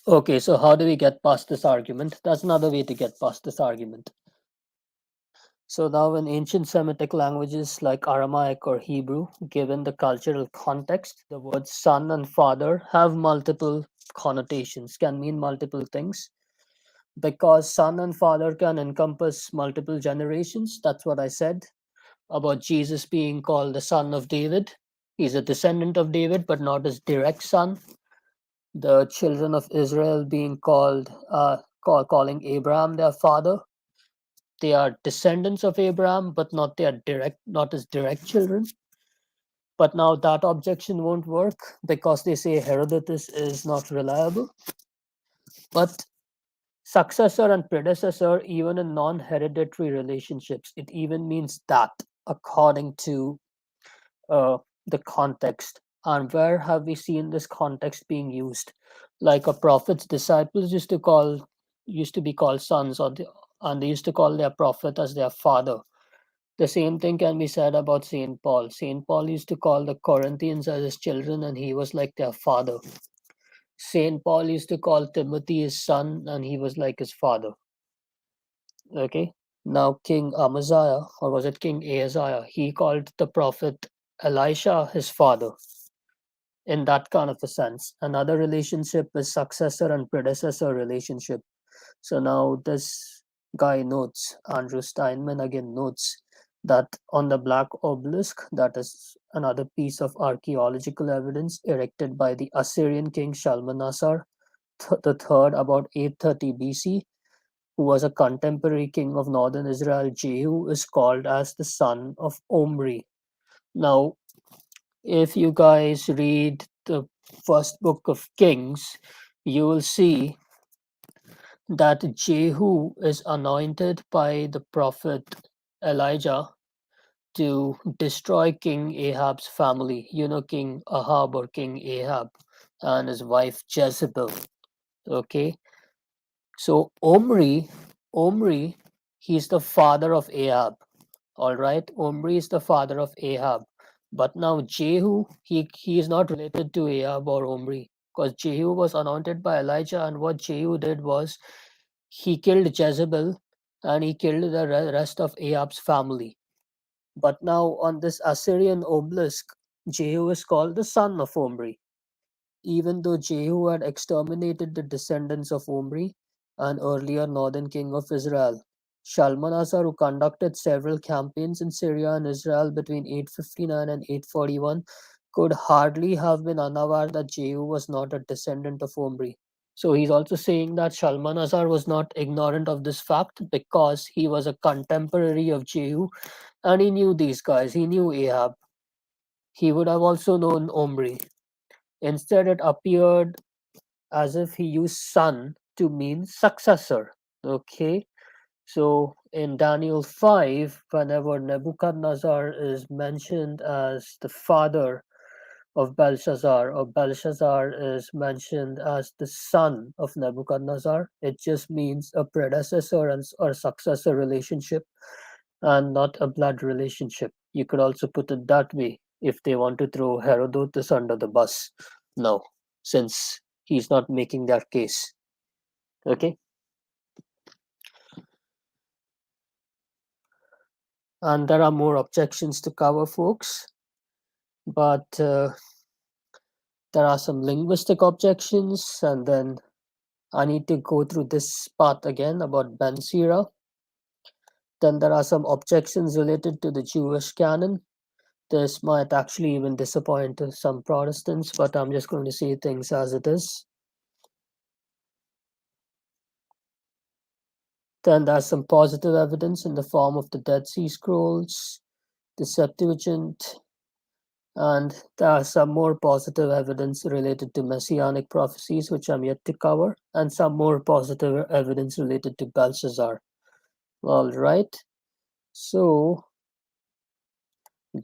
Okay, so how do we get past this argument? That's another way to get past this argument. So now in ancient Semitic languages like Aramaic or Hebrew, given the cultural context, the words son and father have multiple connotations, can mean multiple things. Because son and father can encompass multiple generations. That's what I said about Jesus being called the son of David. He's a descendant of David, but not his direct son. The children of Israel being calling Abraham their father. They are descendants of Abraham, but not his direct children. But now that objection won't work because they say Herodotus is not reliable. But successor and predecessor, even in non-hereditary relationships, it even means that according to uh, the context. And where have we seen this context being used? Like a prophet's disciples used to be called sons, and they used to call their prophet as their father. The same thing can be said about Saint Paul. Saint Paul used to call the Corinthians as his children, and he was like their father. Saint Paul used to call Timothy his son, and he was like his father. Okay. Now, King Amaziah, or was it King Ahaziah, he called the prophet Elisha his father in that kind of a sense. Another relationship is successor and predecessor relationship. So now this guy notes, Andrew Steinman again notes that on the Black Obelisk, that is another piece of archaeological evidence erected by the Assyrian king Shalmaneser the third about 830 BC, who was a contemporary king of northern Israel. Jehu is called as the son of Omri. Now, if you guys read the first book of Kings, you will see that Jehu is anointed by the prophet Elijah to destroy King Ahab's family. You know, King Ahab or King Ahab and his wife Jezebel. Okay, so Omri, he's the father of Ahab. All right, Omri is the father of Ahab. But now Jehu, he is not related to Ahab or Omri because Jehu was anointed by Elijah, and what Jehu did was he killed Jezebel and he killed the rest of Ahab's family. But now on this Assyrian obelisk, Jehu is called the son of Omri, even though Jehu had exterminated the descendants of Omri, an earlier northern king of Israel. Shalmaneser, who conducted several campaigns in Syria and Israel between 859 and 841, could hardly have been unaware that Jehu was not a descendant of Omri. So he's also saying that Shalmaneser was not ignorant of this fact because he was a contemporary of Jehu and he knew these guys. He knew Ahab. He would have also known Omri. Instead, it appeared as if he used son to mean successor. Okay, so in Daniel 5, whenever Nebuchadnezzar is mentioned as the father of Belshazzar, or Belshazzar is mentioned as the son of Nebuchadnezzar, it just means a predecessor and or successor relationship and not a blood relationship. You could also put it that way if they want to throw Herodotus under the bus. No, since he's not making that case. Okay, and there are more objections to cover, folks, but there are some linguistic objections, and then I need to go through this part again about Ben Sira. Then there are some objections related to the Jewish canon. This might actually even disappoint some Protestants, but I'm just going to say things as it is. Then there's some positive evidence in the form of the Dead Sea Scrolls, the Septuagint, and there are some more positive evidence related to messianic prophecies, which I'm yet to cover, and some more positive evidence related to Belshazzar. All right, so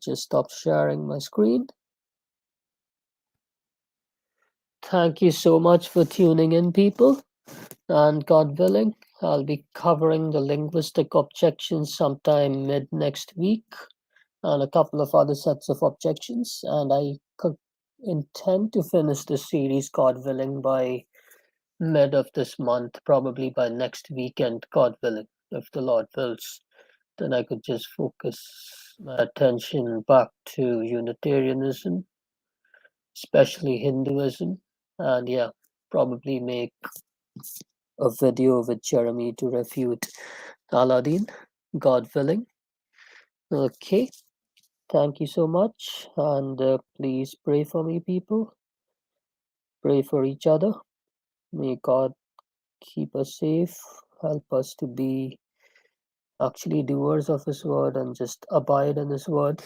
just stop sharing my screen. Thank you so much for tuning in, people, and God willing, I'll be covering the linguistic objections sometime mid next week and a couple of other sets of objections, and I intend to finish this series, God willing, by mid of this month, probably by next weekend, God willing, if the Lord wills. Then I could just focus my attention back to Unitarianism, especially Hinduism, and yeah, probably make a video with Jeremy to refute Aladdin, God willing. Okay, thank you so much, and please pray for me, people. Pray for each other. May God keep us safe, help us to be actually doers of His word and just abide in His word,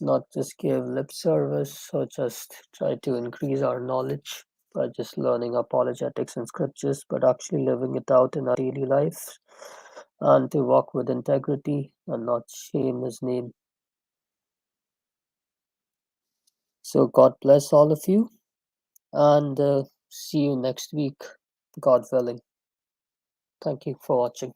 not just give lip service or just try to increase our knowledge by just learning apologetics and scriptures, but actually living it out in our daily life and to walk with integrity and not shame His name. So, God bless all of you, and see you next week, God willing. Thank you for watching.